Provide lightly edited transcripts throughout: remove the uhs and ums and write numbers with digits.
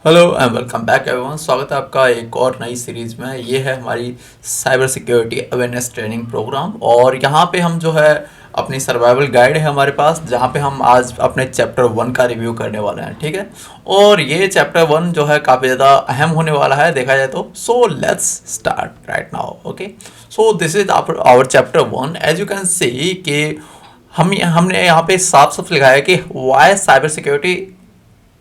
Hello and welcome back everyone. स्वागत है आपका एक और नई सीरीज में। ये है हमारी cyber security awareness training program और यहाँ पे हम जो है अपनी सर्वाइवल गाइड है हमारे पास, जहाँ पे हम आज अपने चैप्टर 1 का रिव्यू करने वाले हैं। ठीक है, और ये चैप्टर 1 जो है काफ़ी ज़्यादा अहम होने वाला है देखा जाए तो। So let's start right now. Okay, so this is our chapter 1। As you can see कि हमने यहाँ पे साफ साफ लिखा है कि why cyber security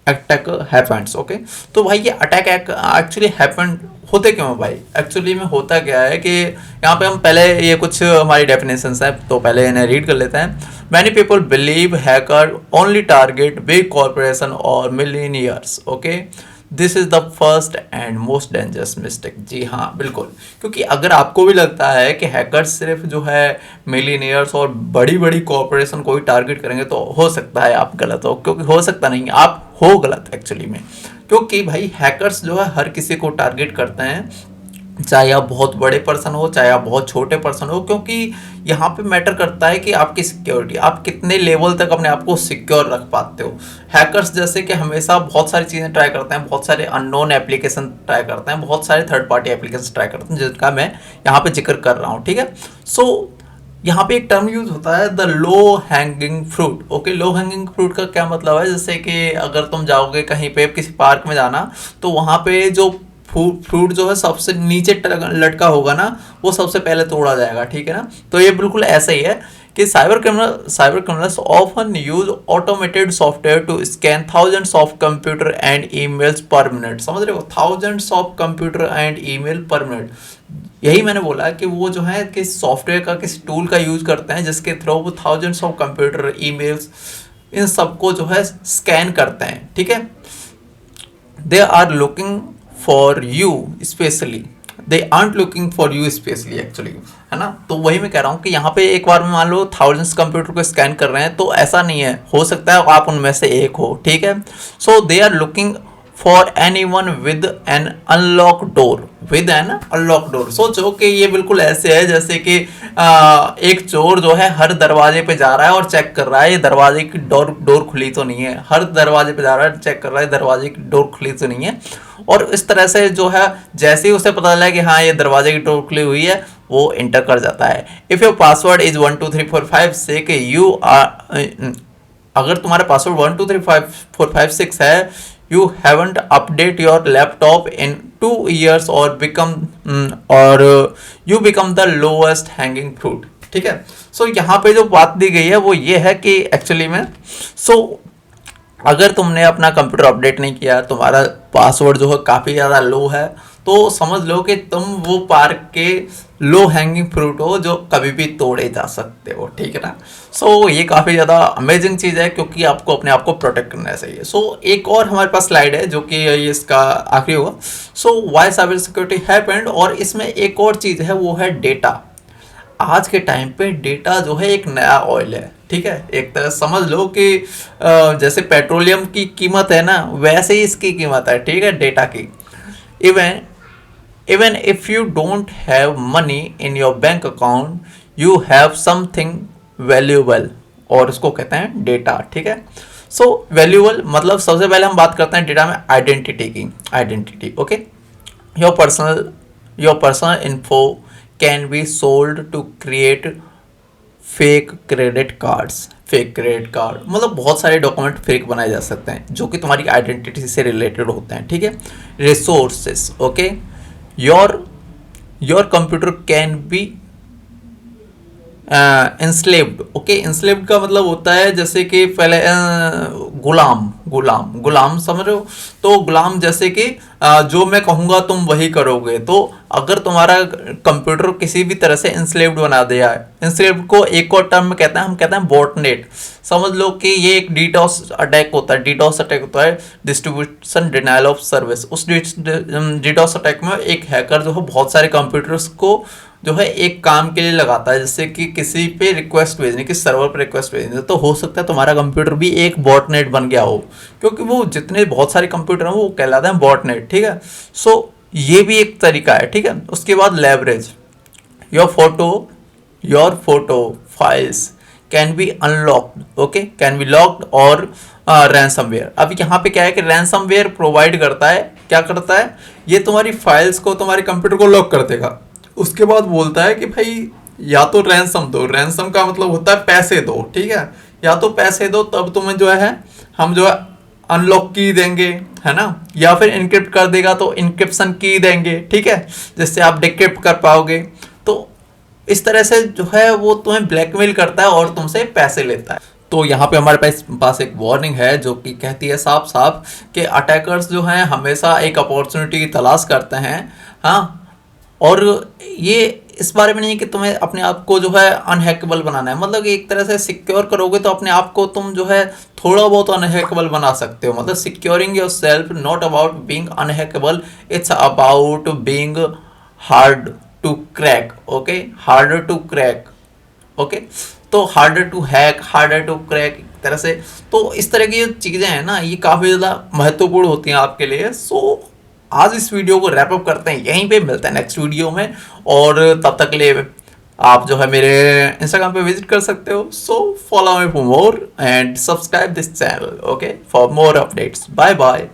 attack happens. Okay, तो भाई ये अटैक एक्चुअली हैपन होते क्यों है भाई? एक्चुअली में होता क्या है कि यहाँ पे हम पहले ये कुछ हमारी डेफिनेशंस है तो पहले इन्हें रीड कर लेते हैं। Many people believe hacker only target big corporation और millionaires. Okay, this is the first and most dangerous mistake. जी हाँ, बिल्कुल, क्योंकि अगर आपको भी लगता है कि हैकर सिर्फ जो है मिलीनियर्स और बड़ी बड़ी कॉरपोरेशन को ही टारगेट करेंगे तो हो सकता है आप गलत हो, क्योंकि हो सकता नहीं, आप हो गलत एक्चुअली में। क्योंकि भाई हैकर्स जो है हर किसी को टारगेट करते हैं, चाहे आप बहुत बड़े पर्सन हो चाहे आप बहुत छोटे पर्सन हो, क्योंकि यहाँ पे मैटर करता है कि आपकी सिक्योरिटी, आप कितने लेवल तक अपने आप को सिक्योर रख पाते हो। हैकर्स जैसे कि हमेशा बहुत सारी चीज़ें ट्राई करते हैं, बहुत सारे अननोन एप्लीकेशन ट्राई करते हैं, बहुत सारे थर्ड पार्टी एप्लीकेशन ट्राई करते हैं, जिनका मैं यहाँ पे जिक्र कर रहा हूँ। ठीक है, सो यहाँ पे एक टर्म यूज होता है the low hanging fruit. Okay, low hanging fruit का क्या मतलब है? जैसे कि अगर तुम जाओगे कहीं पे किसी पार्क में जाना, तो वहाँ पे जो फ्रूट जो है सबसे नीचे लटका होगा ना, वो सबसे पहले तोड़ा जाएगा। ठीक है ना, तो ये बिल्कुल ऐसा ही है कि cyber criminals often use automated software to scan thousands of computer and emails per minute. समझ रहे हो, thousands of computer and email per minute. यही मैंने बोला कि वो जो है कि सॉफ्टवेयर का किस टूल का यूज करते हैं जिसके थ्रू वो थाउजेंड्स ऑफ कंप्यूटर ईमेल्स इन सबको जो है स्कैन करते हैं। ठीक है, they are looking for you specially, they are looking for you specially actually, है ना। तो वही मैं कह रहा हूँ कि यहाँ पे एक बार में मान लो थाउजेंड्स कंप्यूटर को स्कैन कर रहे हैं, तो ऐसा नहीं है, हो सकता है आप उनमें से एक हो। ठीक है, so they are looking for anyone with an unlock door, with an unlock door. सोचो कि ये बिल्कुल ऐसे है जैसे कि एक चोर जो है हर दरवाजे पे जा रहा है और चेक कर रहा है ये दरवाजे की डोर खुली तो नहीं है। हर दरवाजे पे जा रहा है, चेक कर रहा है दरवाजे की डोर खुली तो नहीं है। और इस तरह से जो है जैसे ही उसे पता चला कि हाँ ये दरवाजे की डोर खुली हुई है, वो इंटर कर जाता है। इफ योर पासवर्ड इज 12345 से कि यू आर, अगर तुम्हारा पासवर्ड 1234546 है, you haven't update your laptop in 2 years और बिकम और you become the lowest hanging fruit. ठीक है, सो यहाँ पे जो बात दी गई है वो ये है कि एक्चुअली में अगर तुमने अपना कंप्यूटर अपडेट नहीं किया, तुम्हारा पासवर्ड जो है काफ़ी ज़्यादा लो है, तो समझ लो कि तुम वो पार्क के लो हैंगिंग फ्रूट हो जो कभी भी तोड़े जा सकते हो। ठीक है ना, सो ये काफ़ी ज़्यादा अमेजिंग चीज़ है, क्योंकि आपको अपने आप को प्रोटेक्ट करना चाहिए। सो एक और हमारे पास स्लाइड है जो कि ये इसका आखिरी होगा। सो वाई साइबर सिक्योरिटी हैपेंड, और इसमें एक और चीज़ है वो है डेटा। आज के टाइम पे डेटा जो है एक नया ऑयल है। ठीक है, एक तरह समझ लो कि जैसे पेट्रोलियम की कीमत है ना, वैसे ही इसकी कीमत है। ठीक है, डेटा की। Even even if you don't have money in your bank account, you have something valuable, और इसको कहते हैं डेटा। ठीक है, सो वैल्यूएबल मतलब सबसे पहले हम बात करते हैं डेटा में आइडेंटिटी की। Identity, okay, your personal info can be sold to create fake credit cards. Fake credit card मतलब बहुत सारे डॉक्यूमेंट फेक बनाए जा सकते हैं जो कि तुम्हारी आइडेंटिटी से रिलेटेड होते हैं। ठीक है, resources, okay, your your computer can be enslaved. Okay, enslaved का मतलब होता है जैसे कि पहले गुलाम, गुलाम गुलाम समझ रहे हो। तो गुलाम जैसे कि जो मैं कहूँगा तुम वही करोगे। तो अगर तुम्हारा कंप्यूटर किसी भी तरह से इंस्लेव्ड बना दिया है, इंस्लेव्ड को एक और टर्म में कहते हैं, हम कहते हैं बॉटनेट। समझ लो कि ये एक डीडॉस अटैक होता है। डीडॉस अटैक होता है डिस्ट्रीब्यूशन डिनाइल ऑफ सर्विस। उस डीडॉस अटैक में एक हैकर जो है बहुत सारे कंप्यूटर्स को जो है एक काम के लिए लगाता है, जैसे कि किसी पे रिक्वेस्ट भेजने, किसी सर्वर पे रिक्वेस्ट भेजने। तो हो सकता है तुम्हारा कंप्यूटर भी एक बॉटनेट बन गया हो, क्योंकि वो जितने बहुत सारे कंप्यूटर हैं वो कहलाते हैं बॉटनेट। ठीक है, सो ये भी एक तरीका है। ठीक है, उसके बाद leverage, your photo files can be unlocked, okay, can be locked और रैंसमवेयर। अब यहाँ पे क्या है कि रैंसमवेयर प्रोवाइड करता है, क्या करता है, ये तुम्हारी फाइल्स को, तुम्हारे कंप्यूटर को लॉक कर देगा। उसके बाद बोलता है कि भाई या तो रैंसम दो, रैंसम का मतलब होता है पैसे दो, ठीक है, या तो पैसे दो तब तुम्हें जो है हम जो है अनलॉक की देंगे, है ना, या फिर इनक्रिप्ट कर देगा तो इनक्रिप्शन की देंगे, ठीक है, जिससे आप डिक्रिप्ट कर पाओगे। तो इस तरह से जो है वो तुम्हें ब्लैकमेल करता है और तुमसे पैसे लेता है। तो यहाँ पे हमारे पास एक वार्निंग है जो कि कहती है साफ साफ कि अटैकर्स जो हैं हमेशा एक अपॉर्चुनिटी की तलाश करते हैं। हाँ, और ये इस बारे में नहीं कि तुम्हें अपने आप को जो है अनहैकेबल बनाना है, मतलब कि एक तरह से सिक्योर करोगे तो अपने आप को तुम जो है थोड़ा बहुत अनहैकेबल बना सकते हो। मतलब securing yourself not about being unhackable, it's about being hard to crack. Okay, harder to crack. Okay, तो harder to hack, harder to crack, एक तरह से। तो इस तरह की जो चीज़ें हैं ना, ये काफ़ी ज़्यादा महत्वपूर्ण होती हैं आपके लिए। सो आज इस वीडियो को रैप अप करते हैं, यहीं पे मिलते हैं नेक्स्ट वीडियो में। और तब तक के लिए आप जो है मेरे इंस्टाग्राम पे विजिट कर सकते हो। So follow me for more and subscribe this channel, okay, for more updates. Bye bye.